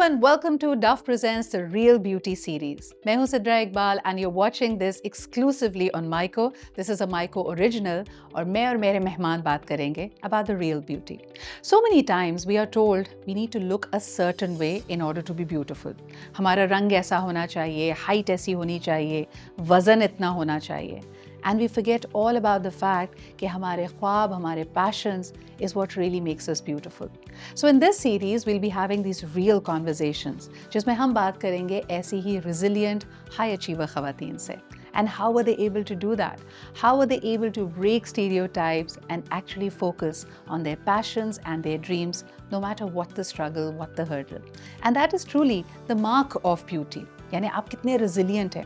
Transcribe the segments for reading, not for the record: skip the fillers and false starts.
and welcome to Dove Presents The Real Beauty series. मैं हूं Sidra Iqbal and you're watching this exclusively on Myco. This is a Myco original और मैं और मेरे मेहमान बात करेंगे about the real beauty. So many times we are told we need to look a certain way in order to be beautiful. हमारा रंग ऐसा होना चाहिए, height ऐसी होनी चाहिए, वज़न इतना होना चाहिए. And we forget all about the fact कि हमारे ख्वाब, हमारे passions is what really makes us beautiful. So in this series, we'll be having these real conversations, जिसमें हम बात करेंगे ऐसी ही resilient, high achiever ख़वातीन से. And how were they able to do that? How were they able to break stereotypes and actually focus on their passions and their dreams, no matter what the struggle, what the hurdle? And that is truly the mark of beauty. यानी आप कितने resilient हैं.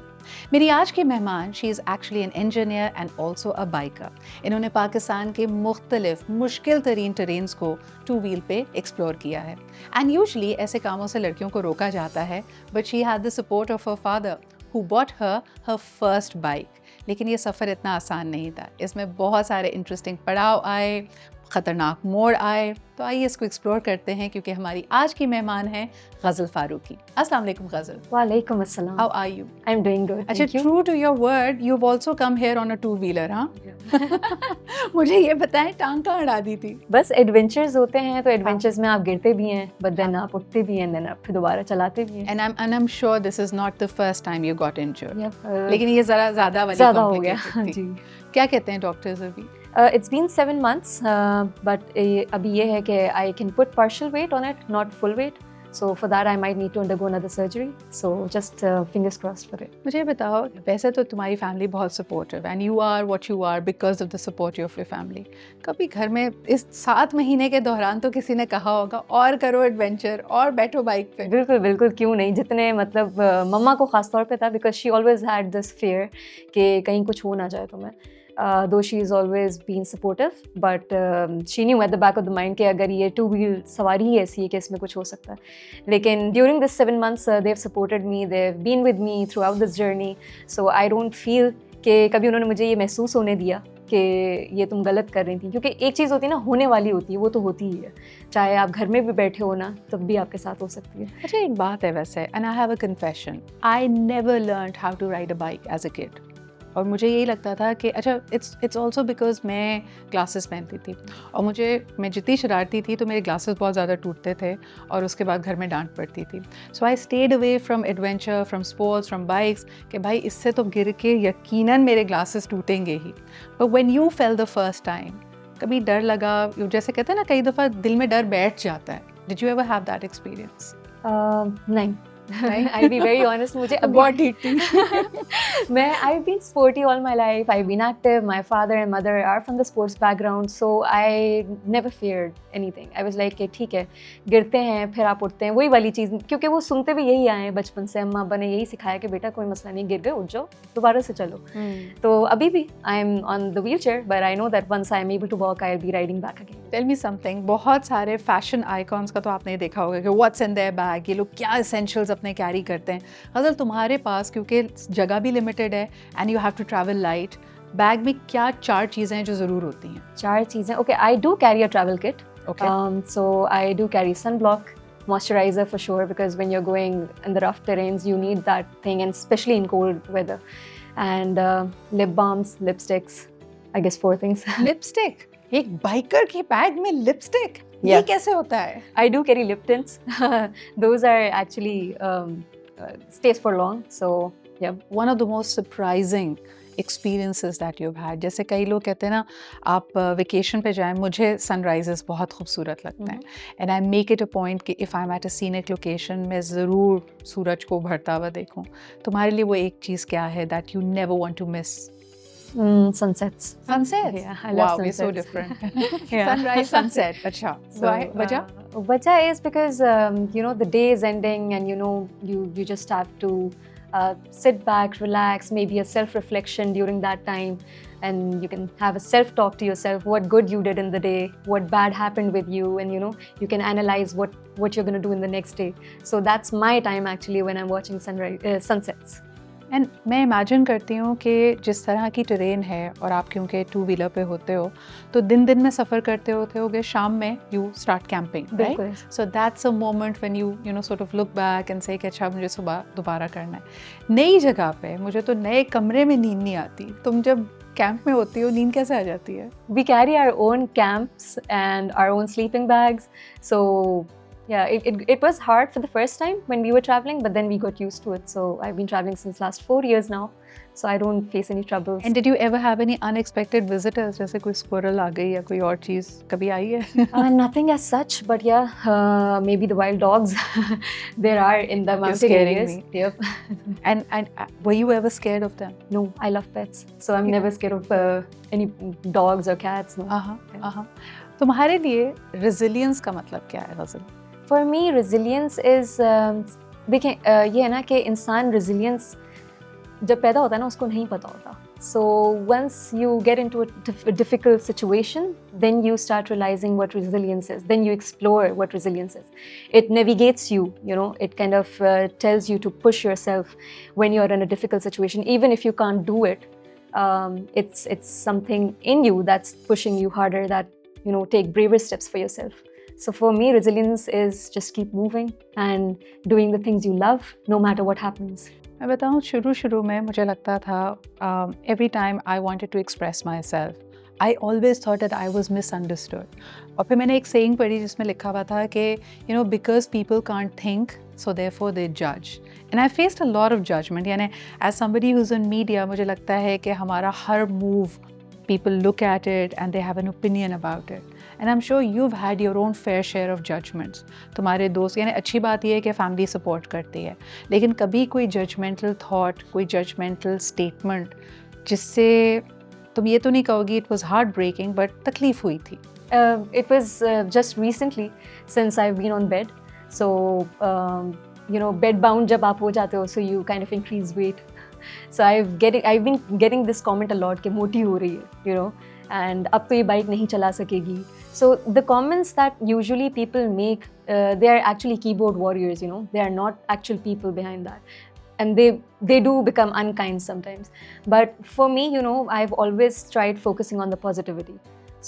मेरी आज की मेहमान she is actually an engineer and also a biker. इन्होंने पाकिस्तान के मुख्तलिफ मुश्किल तरीन टेरेन्स को 2 व्हील पे एक्सप्लोर किया है. एंड यूजली ऐसे कामों से लड़कियों को रोका जाता है, but she had the support of her father who bought her first bike. लेकिन ये सफ़र इतना आसान नहीं था. इसमें बहुत सारे इंटरेस्टिंग पड़ाव आए, ख़तरनाक मोड़ आए. तो आइए इसको एक्सप्लोर करते हैं क्योंकि हमारी आज की मेहमान हैं गज़ल फ़ारूकी. अस्सलाम वालेकुम गज़ल. वालेकुम अस्सलाम. How are you? I'm doing good. अच्छा, true to your word, you've also come here on a 2-wheeler, हाँ? मुझे ये बताएं, टांग कहाँ अड़ा दी थी? बस एडवेंचर्स होते हैं तो एडवेंचर्स में आप गिरते भी हैं, but then आप उठते भी हैं, then आप फिर दोबारा चलाते भी हैं. And I'm sure this is not the first time you got injured. Yep, लेकिन ये ज़रा ज़्यादा वाली ज़्यादा हो गया. complicated थी. जी. क्या कहते हैं डॉक्टर्स अभी? It's been 7 months, but अभी ये है कि I can put partial weight on it, not full weight. So for that I might need to undergo another surgery. So just fingers crossed for it. मुझे बताओ, वैसे तो तुम्हारी फैमिली बहुत supportive and you are what you are because of the support of your family. कभी घर में इस 7 महीने के दौरान तो किसी ने कहा होगा और करो एडवेंचर और बैठो बाइक पे? बिल्कुल बिल्कुल, क्यों नहीं. जितने मतलब मम्मा को ख़ास तौर पे था because she always had this fear कि कहीं कुछ हो ना जाए तुम्हें. Though she's always been supportive, but she knew at the back of the mind कि अगर ये 2-wheel सवारी ही ऐसी है कि इसमें कुछ हो सकता है. लेकिन during this 7 months they've supported me, they've been with me throughout this journey, so I don't feel कि कभी उन्होंने मुझे ये महसूस होने दिया कि ये तुम गलत कर रही थी. क्योंकि एक चीज़ होती है ना, होने वाली होती है, वो तो होती ही है. चाहे आप घर में भी बैठे हो ना, तब भी आपके साथ हो सकती है. अच्छा, एक बात है वैसे, and I have a confession. I never learned how to ride a bike as a kid. और मुझे यही लगता था कि अच्छा, इट्स ऑल्सो बिकॉज मैं ग्लासेस पहनती थी और मैं जितनी शरारती थी तो मेरे ग्लासेस बहुत ज़्यादा टूटते थे और उसके बाद घर में डांट पड़ती थी. So I stayed away from adventure, from sports, from bikes कि भाई इससे तो गिर के यकीनन मेरे ग्लासेस टूटेंगे ही. But when you fell the first time, कभी डर लगा? जैसे कहते हैं ना, कई दफ़ा दिल में डर बैठ जाता है. Did you ever have that experience? नहीं. I'll be very honest, मुझे बहुत ठीक थी. I've been sporty all my life. I've been active. My father and mother are from the sports background, so I never feared anything. I was like कि ठीक है, गिरते हैं फिर आप उठते हैं, वही वाली चीज़. क्योंकि वो सुनते भी यही आए हैं बचपन से. अम्मा अब्बा ने यही सिखाया कि बेटा कोई मसला नहीं, गिर गए उठ जाओ, दोबारा से चलो. तो अभी भी I'm on the wheelchair, but I know that once I'm able to walk, I'll be riding back again. Tell me something. बहुत सारे फैशन आइकॉन्स का तो आपने देखा होगा कि व्हाट्स इन देयर बैग, ये लोग क्या एसेंशियल्स अपने कैरी करते हैं. गज़ल, तुम्हारे पास क्योंकि जगह भी लिमिटेड है and you have to travel light, bag में क्या 4 चीज़ें हैं जो ज़रूर होती हैं? 4 चीज़ें. Okay, I do carry a travel kit. Okay. So I do carry sunblock, moisturizer for sure, because when you're going in the rough terrains, you need that thing, and especially in cold weather. And lip balms, lipsticks. I guess 4 things. Lipstick? एक biker की bag में lipstick? ये Yeah. कैसे होता है? I do carry lip tints. Those are actually stays for long. So yeah. One of the most surprising experiences that you've had. जैसे कई लोग कहते हैं ना, आप वेकेशन पे जाएं, मुझे सनराइजेस बहुत खूबसूरत लगते हैं and I make it a point कि if I am at a scenic location, मैं ज़रूर सूरज को उभरता हुआ देखूं. तुम्हारे लिए वो एक चीज़ क्या है that you never want to miss? Sunsets. Sunset? Yeah, I love wow, we're so sunsets. different. Yeah. Sunrise, sunset. अच्छा. So, वजह? Vajah is because you know the day is ending and you know you just have to sit back, relax, maybe a self-reflection during that time, and you can have a self-talk to yourself, what good you did in the day, what bad happened with you, and you know you can analyze what you're going to do in the next day. So that's my time actually when I'm watching sunsets. And मैं imagine करती हूँ कि जिस तरह की train है और आप क्योंकि 2 व्हीलर पे होते हो तो दिन दिन में सफ़र करते होगे, शाम में यू स्टार्ट कैंपिंग, बिल्कुल। So that's a moment when you know sort of look back and से कि अच्छा मुझे सुबह दोबारा करना है नई जगह पे। मुझे तो नए कमरे में नींद नहीं आती, तुम जब कैंप में होती हो नींद कैसे आ जाती है? We carry our own camps and our own sleeping bags. So yeah, it was hard for the first time when we were traveling, but then we got used to it. So I've been traveling since last 4 years now, so I don't face any troubles. And did you ever have any unexpected visitors, जैसे कोई squirrel आ गई या कोई और चीज़ कभी आई है? Nothing as such, but yeah, maybe the wild dogs there are in the mountain scaring areas. me. Yep. And were you ever scared of them? No, I love pets, so I'm never scared of any dogs or cats. No. तुम्हारे लिए resilience का मतलब क्या है गज़ल? For me, resilience is देखिए ये है ना कि इंसान resilience जब पैदा होता है ना उसको नहीं पता होता. So once you get into a difficult situation, then you start realizing what resilience is. Then you explore what resilience is. It navigates you, you know, it kind of tells you to push yourself when you're in a difficult situation. Even if you can't do it, it's something in you that's pushing you harder, that, you know, take braver steps for yourself. So for me, resilience is just keep moving and doing the things you love, no matter what happens. मैं बताऊँ, शुरू में मुझे लगता था every time I wanted to express myself, I always thought that I was misunderstood. और फिर मैंने एक saying पढ़ी जिसमें लिखा हुआ था कि you know because people can't think, so therefore they judge. And I faced a lot of judgment. यानी as somebody who's in media, मुझे लगता है कि हमारा हर move people look at it and they have an opinion about it. And I'm sure you've had your own fair share of judgments. तुम्हारे दोस्त, यानी अच्छी बात यह है कि फैमिली सपोर्ट करती है, लेकिन कभी कोई जजमेंटल थॉट, कोई जजमेंटल स्टेटमेंट जिससे तुम ये तो नहीं कहोगी it was heartbreaking, but तकलीफ हुई थी? It was just recently since I've been on bed. So you know, bed bound जब आप हो जाते हो, so you kind of increase weight. So I've been getting this comment a lot कि मोटी हो रही है, you know, and अब तो ये बाइक नहीं चला सकेगी. So the comments that usually people make, they are actually keyboard warriors, you know, they are not actual people behind that. And they do become unkind sometimes. But for me, you know, I've always tried focusing on the positivity.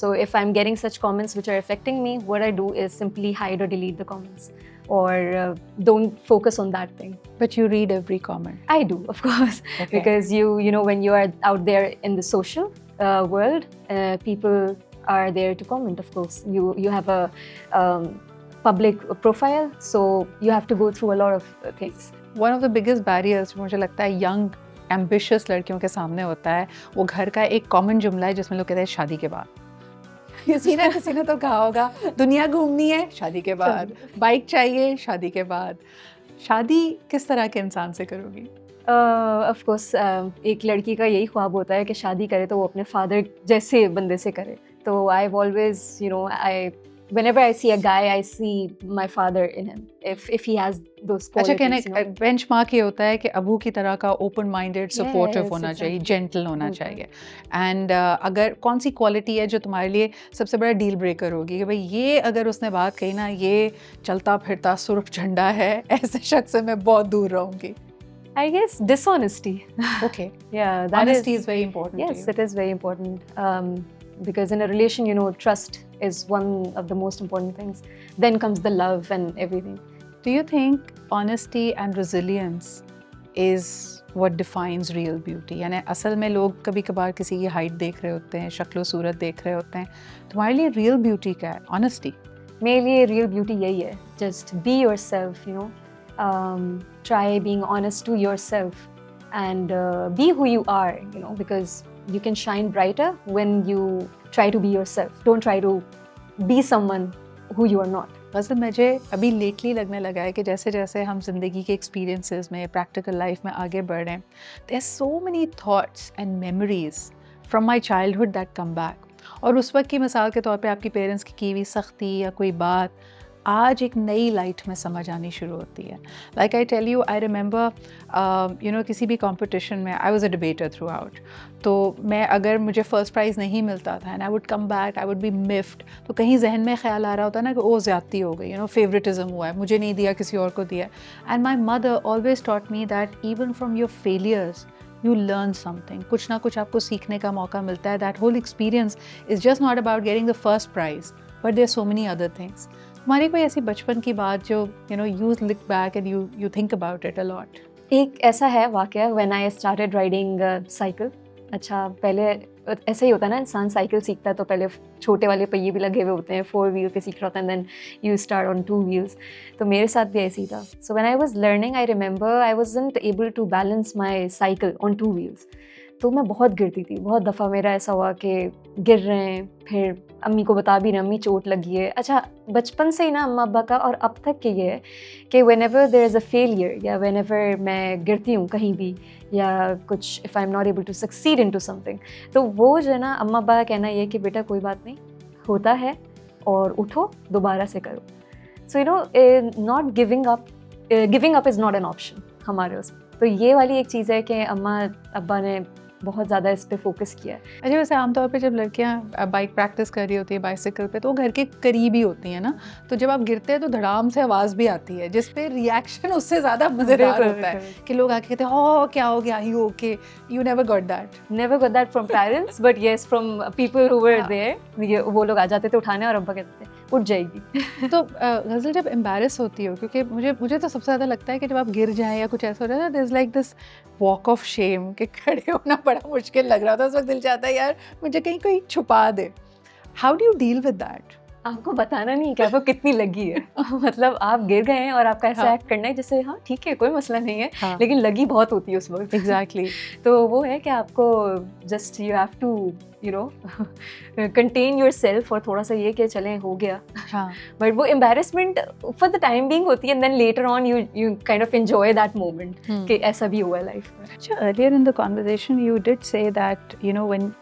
So if I'm getting such comments which are affecting me, what I do is simply hide or delete the comments, or don't focus on that thing. But you read every comment? I do, of course. Okay. Because you know, when you are out there in the social world, people are there to comment, of course. You have a public profile, so you have to go through a lot of things. One of the biggest barriers मुझे लगता है young ambitious लड़कियों के सामने होता है, वो घर का एक common जुमला है जिसमें लोग कहते हैं शादी के बाद. किसी ने तो कहा होगा दुनिया घूमनी है शादी के बाद, बाइक चाहिए शादी के बाद. शादी किस तरह के इंसान से करोगी? ऑफ कोर्स एक लड़की का यही ख्वाब होता है कि शादी करे तो वो अपने फादर जैसे बंदे से करे. तो I have always, you know, whenever I see a guy, I see my father in him. If he has those qualities. अच्छा, कहने benchmark ये होता है कि अबू की तरह का open minded, supportive होना चाहिए, gentle होना चाहिए. And अगर कौन सी quality है जो तुम्हारे लिए सबसे बड़ा deal breaker होगी कि भाई ये अगर उसने बात कही ना, ये चलता फिरता सुर्ख झंडा है, ऐसे शख्स से मैं बहुत दूर रहूँगी? I guess dishonesty. Okay. Yeah, honesty is very important. Yes, it is very important. Because in a relation, you know, trust is one of the most important things. Then comes the love and everything. Do you think honesty and resilience is what defines real beauty? यानी असल में लोग कभी कभार किसी की height देख रहे होते हैं, शक्लो सूरत देख रहे होते हैं. तुम्हारे लिए real beauty क्या है? Honesty. मेरे लिए real beauty यही है. Just be yourself, you know. Try being honest to yourself and be who you are, you know, because you can shine brighter when you try to be yourself. Don't try to be someone who you are not. वैसे मुझे अभी lately लगने लगा है कि जैसे जैसे हम ज़िंदगी के एक्सपीरियंसेस में, प्रैक्टिकल लाइफ में आगे बढ़ रहे हैं, there are so many thoughts and memories from my childhood that come back. और उस वक्त की मिसाल के तौर पे आपकी पेरेंट्स की हुई सख्ती या कोई बात आज एक नई लाइट में समझ आनी शुरू होती है. Like I tell you, I remember किसी भी कंपटीशन में I was a debater throughout. तो मैं अगर मुझे फर्स्ट प्राइज़ नहीं मिलता था and I would come back, I would be miffed, तो कहीं जहन में ख्याल आ रहा होता ना कि ओ ज़्यादती हो गई, फेवरेटिज्म हुआ है, मुझे नहीं दिया किसी और को दिया. And my mother always taught me that even from your failures you learn something. कुछ ना कुछ आपको सीखने का मौका मिलता है. That whole experience is just not about getting the first prize, but there are so many other things. हमारी कोई ऐसी बचपन की बात जो you look back and you think about it a lot? एक ऐसा है वाक़या when I started riding cycle. अच्छा, पहले ऐसा ही होता है ना, इंसान साइकिल सीखता है तो पहले छोटे वाले पहिए भी लगे हुए होते हैं, 4 व्हील पे सीख रहा होता है, and then you start on 2 wheels. तो मेरे साथ भी ऐसे ही था. So when I was learning, I remember I wasn't able to balance my cycle on 2 wheels. तो मैं बहुत गिरती थी. बहुत दफ़ा मेरा ऐसा हुआ कि गिर रहे हैं, फिर अम्मी को बता भी रहे, अम्मी चोट लगी है. अच्छा, बचपन से ही ना अम्मा अब्बा का और अब तक के ये है कि whenever there is a failure या व्हेनेवर मैं गिरती हूँ कहीं भी या कुछ, if I am not able to succeed into something, तो वो जो है ना अम्मा अब्बा का कहना ये है कि बेटा कोई बात नहीं, होता है और उठो, दोबारा से करो. So not giving up is not an option हमारे उसमें. तो ये वाली एक चीज़ है कि अम्मा अब्बा ने बहुत ज़्यादा इस पे फोकस किया है. अच्छा, वैसे आमतौर पे जब लड़कियां बाइक प्रैक्टिस कर रही होती है बाइसिकल पे, तो वो घर के करीब ही होती हैं ना, तो जब आप गिरते हैं तो धड़ाम से आवाज़ भी आती है जिस पे रिएक्शन उससे ज़्यादा मज़ेदार होता है कि लोग आके कहते हैं हो क्या हो गया, you okay. You never got that from parents, but yes from people who were there. वो लोग आ जाते थे उठाने और अब्बा कहते थे उठ जाएगी. तो गज़ल, जब एम्बैरस होती हो, क्योंकि मुझे तो सबसे ज़्यादा लगता है कि जब आप गिर जाएं या कुछ ऐसा हो जाए ना, there is like this walk of shame कि खड़े होना बड़ा मुश्किल लग रहा था उस वक्त. दिल चाहता है यार मुझे कहीं कोई छुपा दे. How do you deal with that? आपको बताना नहीं कि आपको कितनी लगी है. मतलब आप गिर गए हैं और आपका ऐसा एक्ट करना है जैसे हाँ ठीक है कोई मसला नहीं है, लेकिन लगी बहुत होती है उस वक्त. एग्जैक्टली. तो वो है कि आपको just you have to contain yourself और थोड़ा सा ये कि चलें हो गया. हाँ. बट वो embarrassment for the time being होती है, and then later on you kind of enjoy that moment कि ऐसा भी हुआ है लाइफ में. अच्छा, earlier in the conversation you did say that व्हेन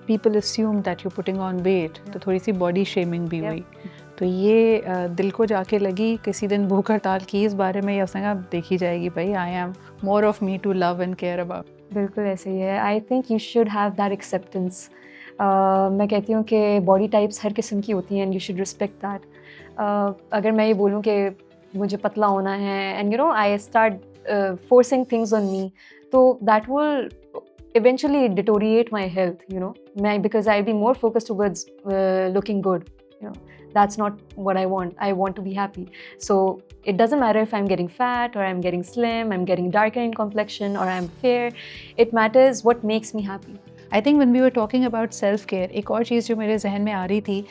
people assume that you're putting on weight, तो थोड़ी सी बॉडी शेमिंग भी हुई. तो ये दिल को जाके लगी किसी दिन भूख हड़ताल की इस बारे में, या उसने कहा देखी जाएगी भाई, I am more of me to love and care about. बिल्कुल ऐसे ही है. I think you should have that acceptance. मैं कहती हूँ कि बॉडी टाइप्स हर किस्म की होती हैं and you should respect that. अगर मैं ये बोलूँ कि मुझे पतला होना है and I start forcing things on me, तो that will eventually deteriorate my health, because I'll be more focused towards looking good. That's not what I want. I want to be happy. So it doesn't matter if I'm getting fat or I'm getting slim, I'm getting darker in complexion or I'm fair. It matters what makes me happy. I think when we were talking about self-care, एक और चीज़ जो मेरे जहन में आ रही थी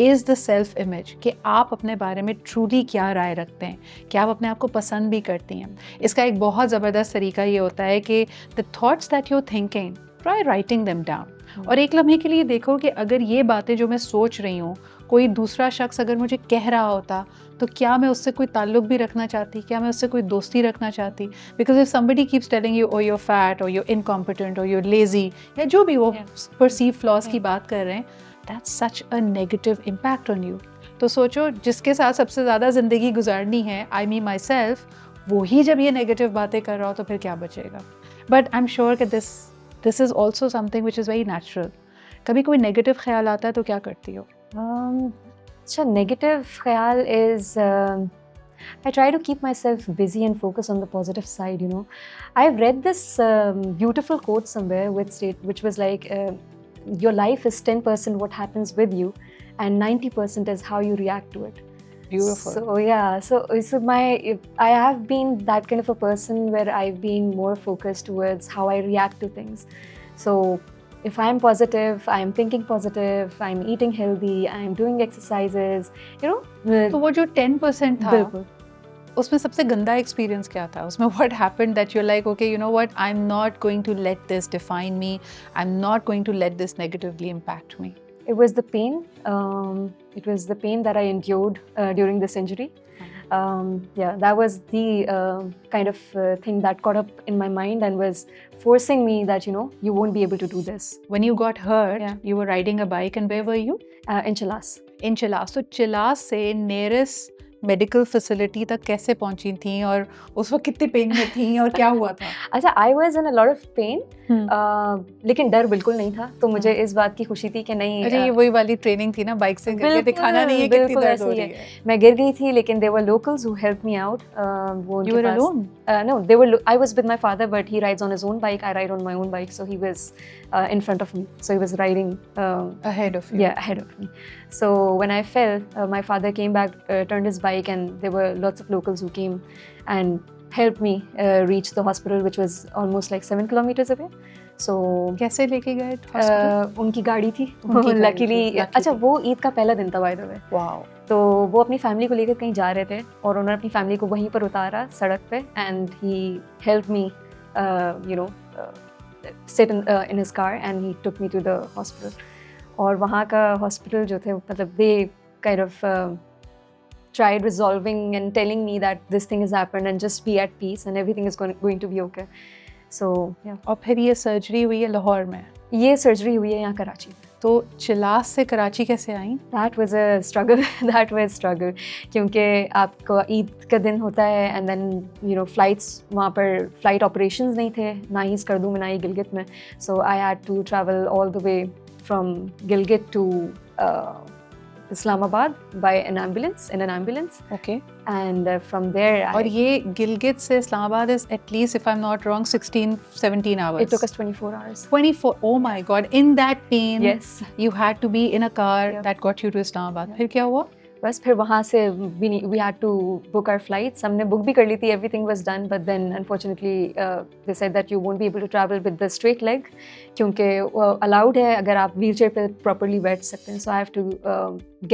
is the self-image, कि आप अपने बारे में truly क्या राय रखते हैं, कि आप अपने आप को पसंद भी करती हैं. इसका एक बहुत ज़बरदस्त तरीका ये होता है कि the thoughts that you're thinking, try writing them down. और एक लम्हे के लिए देखो कि अगर ये बातें जो मैं सोच रही हूँ, कोई दूसरा शख्स अगर मुझे कह रहा होता तो क्या मैं उससे कोई ताल्लुक़ भी रखना चाहती, क्या मैं उससे कोई दोस्ती रखना चाहती. Because if somebody keeps telling you, oh you're fat और यूर इनकॉम्पिटेंट और यूर लेजी, या जो भी वो परसीव फ्लॉज की बात कर रहे हैं, that's such a negative impact on you. तो सोचो जिसके साथ सबसे ज़्यादा ज़िंदगी गुजारनी है, आई मीन माई सेल्फ, वो ही जब ये नेगेटिव बातें कर रहा हो तो फिर क्या बचेगा. बट आई एम श्योर कि this is also something which is very natural. कभी कोई नेगेटिव ख्याल आता है तो क्या करती हो? अच्छा, negative ख्याल is I try to keep myself busy and focus on the positive side. I've read this beautiful quote somewhere which was like your life is 10% what happens with you and 90% is how you react to it. Beautiful. So yeah, so I have been that kind of a person where I've been more focused towards how I react to things. So if I'm positive, I'm thinking positive, I'm eating healthy, I'm doing exercises, तो वो जो 10% था, बिल्कुल, उसमें सबसे गंदा experience क्या था? उसमें what happened that you're like, okay, you know what, I'm not going to let this define me, I'm not going to let this negatively impact me. It was the pain. It was the pain that I endured during this injury. That was the kind of thing that caught up in my mind and was forcing me that, you won't be able to do this. When you got hurt, you were riding a bike, and where were you? In Chilas. In Chilas. So Chilas से nearest medical facility तक कैसे पहुंची थी और उस वक्त कितनी pen में थी और क्या हुआ था? अच्छा, I was in a lot of pain, hmm. लेकिन डर बिल्कुल नहीं था, तो मुझे इस बात की खुशी थी कि नहीं। अरे ये वही वाली ट्रेनिंग थी ना, बाइक से गिर के दिखाना नहीं है कितनी बिल्कुल दर्द ऐसे हो ही रही है। है। मैं गिर गई थी, लेकिन there were locals who helped me out. वो You उनके were पास alone? no, they were. I was with my father, but he rides on his own bike. I ride on my own bike, so he was in front of me. So he was riding Ahead of you. yeah, ahead of me. So when I fell, my father came back, turned his bike, and there were lots of locals who came and helped me reach the hospital, which was almost like 7 kilometers away. So कैसे लेके गए hospital? उनकी गाड़ी थी उनकी गाड़ी luckily. थी, luckily। अच्छा, वो ईद का पहला दिन था बाय द वे। वाओ। तो वो अपनी फैमिली को लेकर कहीं जा रहे थे और उन्होंने अपनी फैमिली को वहीं पर उतारा सड़क पे, and he help me you know sit in his car, and he took me to the hospital. और वहाँ का हॉस्पिटल जो थे, मतलब they kind of tried resolving and telling me that this thing has happened and just be at peace and everything is going to be okay. So yeah. और फिर ये surgery हुई है लाहौर में? ये सर्जरी हुई है यहाँ कराची में। तो चिलास से कराची कैसे आई? That was a struggle. That was struggle, क्योंकि आपको ईद का दिन होता है, and then you know flights, वहाँ पर flight operations नहीं थे, ना ही स्कर्दू में ना ही गिलगित में, so I had to travel all the way from Gilgit to Islamabad by an ambulance, in an ambulance. Okay. And from there और ये गिलगित से Islamabad is at least, if I'm not wrong, 16-17 hours. it took us 24 hours. 24. Oh my God. In that pain, Yes. you had to be in a car Yeah. that got you to Islamabad. Yeah. फिर क्या हुआ? बस फिर वहाँ से we had to book our flights. हमने book भी कर ली थी, everything was done, but then unfortunately they said that you won't be able to travel with the straight leg, क्योंकि allowed है अगर आप wheelchair पे properly बैठ सकते हैं. So I have to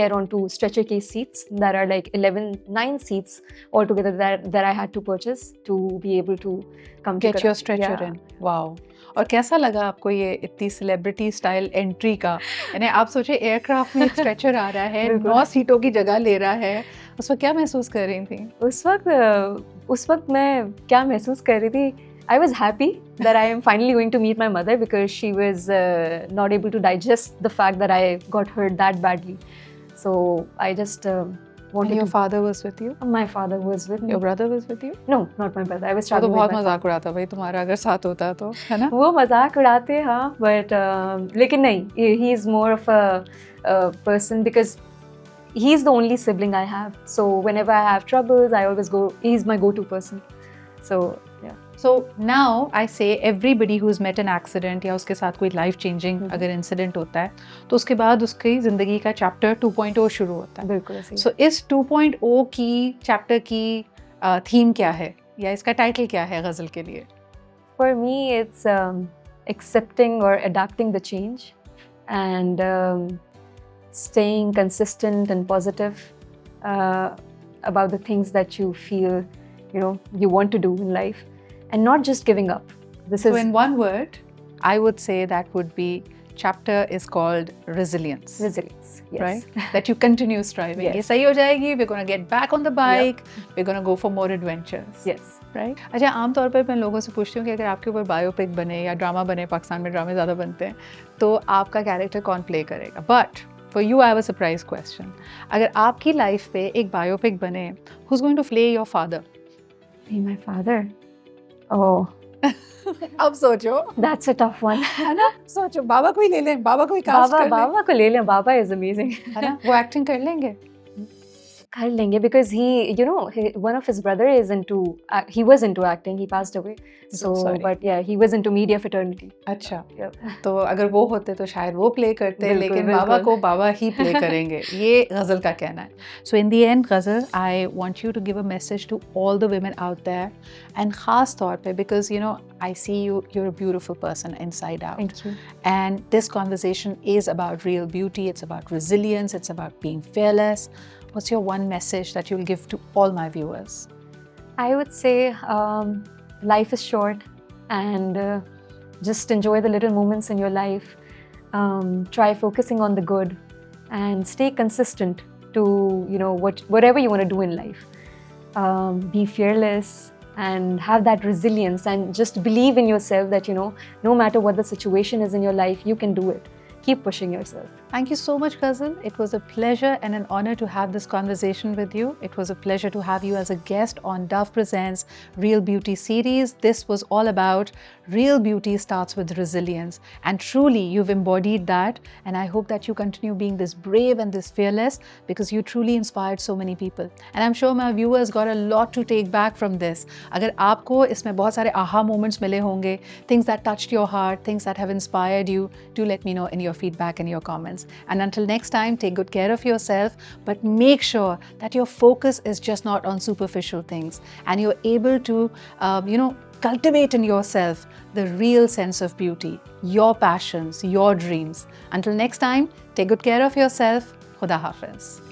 get onto stretcher case seats that are like 9 seats altogether that I had to purchase to be able to come to Get your stretcher Yeah. in. Wow. और कैसा लगा आपको ये इतनी celebrity style entry का? यानी आप सोचे एयरक्राफ्ट में एक स्ट्रेचर आ रहा है, 9 सीटों की जगह ले रहा है, उस वक्त क्या महसूस कर रही थी? उस वक्त मैं क्या महसूस कर रही थी? I was happy that I am finally going to meet my mother, because she was not able to digest the fact that I got hurt that badly. So I just wanted And your to. father was with you? My father was with me. Your brother was with you? No, not my brother. I was वो तो traveling बहुत with my मजाक उड़ाता भाई तुम्हारा अगर साथ होता तो, है ना? वो मजाक उड़ाते हैं, हाँ, but लेकिन नहीं, he is more of a person, because he's the only sibling I have. So whenever I have troubles, I always go. He's my go-to person. So yeah. So now I say everybody who's met an accident या उसके साथ कोई life changing अगर incident होता है, तो उसके बाद उसकी ज़िंदगी का chapter 2.0 शुरू होता है. बिल्कुल ऐसे ही। So इस 2.0 की chapter की theme क्या है या इसका title क्या है गज़ल के लिए? For me, it's accepting or adapting the change, and staying consistent and positive about the things that you feel, you know, you want to do in life, and not just giving up. This So is in one word, I would say that would be chapter is called resilience. resilience. Yes. Right? That you continue striving. Yes. ये सही हो जाएगी, we're going to get back on the bike, we're going to go for more adventures. Yes. Right? अच्छा, आमतौर पर मैं लोगों से पूछती हूँ कि अगर आपके ऊपर बायोपिक बने या ड्रामा बने, पाकिस्तान में ड्रामे ज़्यादा बनते हैं, तो आपका कैरेक्टर कौन प्ले करेगा? But for you, I have a surprise question. अगर आपकी लाइफ पे एक बायोपिक बने, who's going to play your father? Be my father. Oh, अब सोचो, that's a tough one. है ना? सोचो, बाबा को ही ले लें, बाबा को ही कास्ट कर लें, बाबा को ले लें, बाबा is amazing. है ना? वो एक्टिंग कर लेंगे. कर लेंगे, because he, you know, one of his brother is into, he was into acting, he passed away. So, sorry. but yeah, he was into media fraternity. अच्छा, Yep. तो अगर वो होते तो शायद वो प्ले करते, बिल्कुल, लेकिन बाबा बिल्कुल। को बाबा ही प्ले करेंगे, ये गज़ल का कहना है. So in the end, ghazal, I want you to give a message to all the women out there, and ख़ास तौर पे, because you know, I see you, you're a beautiful person inside out. Thank you. And this conversation is about real beauty, it's about resilience, it's about being fearless. What's your one message that you'll give to all my viewers? I would say life is short, and just enjoy the little moments in your life. Try focusing on the good, and stay consistent to, you know, whatever you want to do in life. Be fearless and have that resilience, and just believe in yourself that, you know, no matter what the situation is in your life, you can do it. Keep pushing yourself. Thank you so much, cousin. It was a pleasure and an honor to have this conversation with you. It was a pleasure to have you as a guest on Dove Presents Real Beauty series. This was all about real beauty starts with resilience. And truly, you've embodied that. And I hope that you continue being this brave and this fearless, because you truly inspired so many people. And I'm sure my viewers got a lot to take back from this. अगर आपको इसमें बहुत सारे aha moments मिले होंगे, things that touched your heart, things that have inspired you, do let me know in your feedback and your comments. And until next time, take good care of yourself, but make sure that your focus is just not on superficial things and you're able to, cultivate in yourself the real sense of beauty, your passions, your dreams. Until next time, take good care of yourself. Khuda Hafiz.